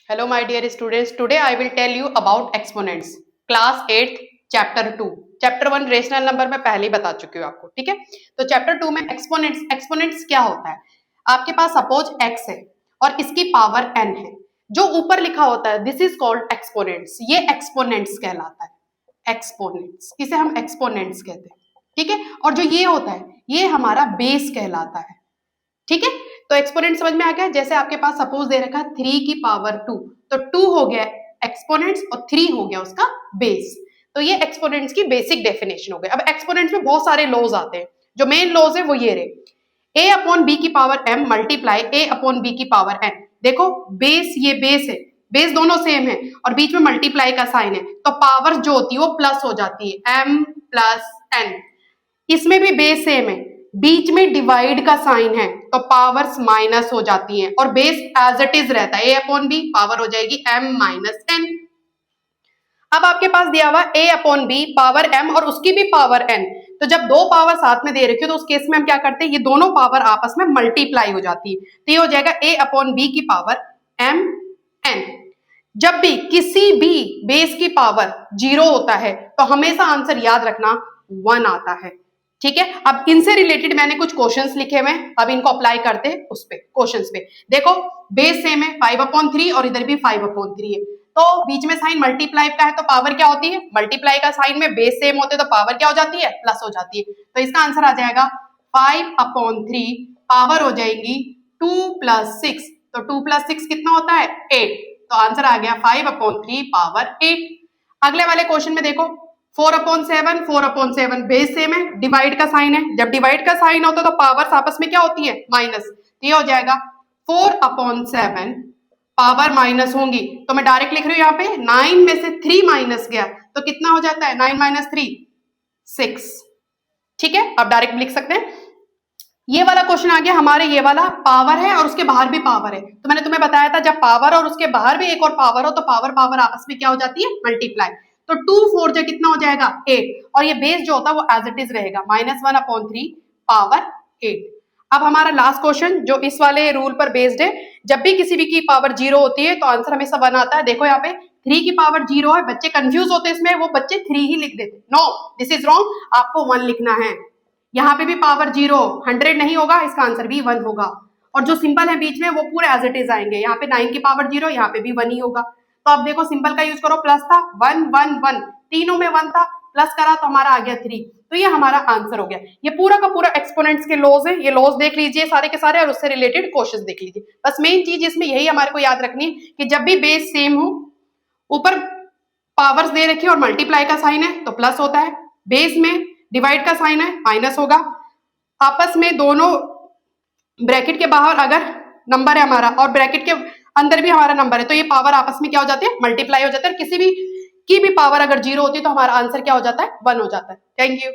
Hello my dear students, today I will tell you about exponents. Class 8 chapter 2. Chapter 1 rational number में पहले ही बता चुकी हूँ आपको, ठीक है। तो चैप्टर 2 में एक्सपोनेंट्स क्या होता है। आपके पास सपोज x है और इसकी पावर n है, जो ऊपर लिखा होता है दिस इज कॉल्ड एक्सपोनेंट्स, ये एक्सपोनेंट्स कहलाता है। एक्सपोनेंट्स, इसे हम एक्सपोनेंट्स कहते हैं, ठीक है। और जो ये होता है ये हमारा बेस कहलाता है, ठीक है। तो एक्सपोनेंट समझ में आ गया। जैसे आपके पास सपोज दे रखा है 3 की पावर 2, तो 2 हो गया एक्सपोनेंट्स और 3 हो गया उसका बेस। तो ये एक्सपोनेंट्स की बेसिक डेफिनेशन हो गई। अब एक्सपोनेंट्स में बहुत सारे लॉज आते हैं, जो मेन लॉज है वो ये रहे, a अपॉन बी की power m multiply a upon B की पावर n। देखो बेस, ये बेस है, बेस दोनों सेम है और बीच में मल्टीप्लाई का साइन है, तो पावर जो होती है वो प्लस हो जाती है, m प्लस n। इसमें भी बेस सेम है, बीच में डिवाइड का साइन है तो पावर्स माइनस हो जाती हैं और बेस एज इट इज रहता है, a अपॉन बी, पावर हो जाएगी m माइनस n। अब आपके पास दिया हुआ a upon B power m और उसकी भी पावर n, तो जब दो पावर साथ में दे रखी हो तो उस केस में हम क्या करते हैं, ये दोनों पावर आपस में मल्टीप्लाई हो जाती है, तो ये हो जाएगा a अपॉन बी की पावर m n। जब भी किसी भी बेस की पावर 0 होता है तो हमेशा आंसर याद रखना 1 आता है, ठीक है। अब इनसे रिलेटेड मैंने कुछ क्वेश्चंस लिखे हुए हैं, अब इनको अप्लाई करते हैं उस पे क्वेश्चंस पे। देखो बेस सेम है 5/3 और इधर भी 5/3 है, तो बीच में साइन मल्टीप्लाई का है तो पावर क्या होती है, मल्टीप्लाई का साइन में बेस सेम होते तो पावर क्या हो जाती है, प्लस हो जाती है। तो इसका आंसर आ जाएगा 5/3, पावर हो जाएगी 2 + 6, तो 2 + 6 कितना होता है 8, तो आंसर आ गया 5/3 पावर 8। अगले वाले क्वेश्चन में देखो 4/7 बेस सेम है, डिवाइड का साइन है, जब डिवाइड का साइन होता है तो पावर्स आपस में क्या होती है, माइनस, तो ये हो जाएगा 4/7 पावर माइनस होंगी, तो मैं डायरेक्ट लिख रही हूँ यहाँ पे 9 में से 3 माइनस गया तो कितना हो जाता है 9 - 3 6, ठीक है। अब डायरेक्ट लिख सकते हैं। ये वाला क्वेश्चन आ गया हमारे, ये वाला पावर है और उसके बाहर भी पावर है, तो मैंने तुम्हें बताया था जब पावर और उसके बाहर भी एक और पावर हो तो पावर पावर आपस में क्या हो जाती है, मल्टीप्लाई। तो 2 4 जो कितना हो जाएगा 8, और ये बेस जो होता है वो एज इट इज रहेगा -1/3 पावर 8। अब हमारा लास्ट क्वेश्चन जो इस वाले रूल पर बेस्ड है, जब भी किसी भी की पावर 0 होती है तो आंसर हमेशा 1 आता है। देखो यहाँ पे 3 की पावर 0 है, बच्चे कंफ्यूज होते हैं इसमें, वो बच्चे 3 ही लिख देते, नो दिस इज रॉन्ग, आपको 1 लिखना है। यहाँ पे भी पावर 0 100 नहीं होगा, इसका आंसर भी 1 होगा, और जो सिंबल है बीच में वो पूरे एज इट इज आएंगे। यहाँ पे 9 की पावर 0, यहाँ पे भी 1 ही होगा। तो अब देखो सिंबल का यूज करो, प्लस था 1 1 1, तीनों में 1 था, प्लस करा तो हमारा आ गया 3, तो ये हमारा आंसर हो गया। ये पूरा का पूरा एक्सपोनेंट्स के लॉज है, ये लॉज देख लीजिए सारे के सारे और उससे रिलेटेड क्वेश्चंस देख लीजिए। बस मेन चीज इसमें यही हमारे को याद रखनी है कि जब भी बेस सेम हो, ऊपर पावर्स दे रखी है और मल्टीप्लाई का साइन है तो प्लस होता है, बेस में डिवाइड का साइन है माइनस होगा, आपस में दोनों ब्रैकेट के बाहर अगर नंबर है हमारा और ब्रैकेट के अंदर भी हमारा नंबर है तो ये पावर आपस में क्या हो जाते हैं, मल्टीप्लाई हो जाते हैं, और किसी भी की भी पावर अगर 0 होती है तो हमारा आंसर क्या हो जाता है, 1 हो जाता है। Thank you.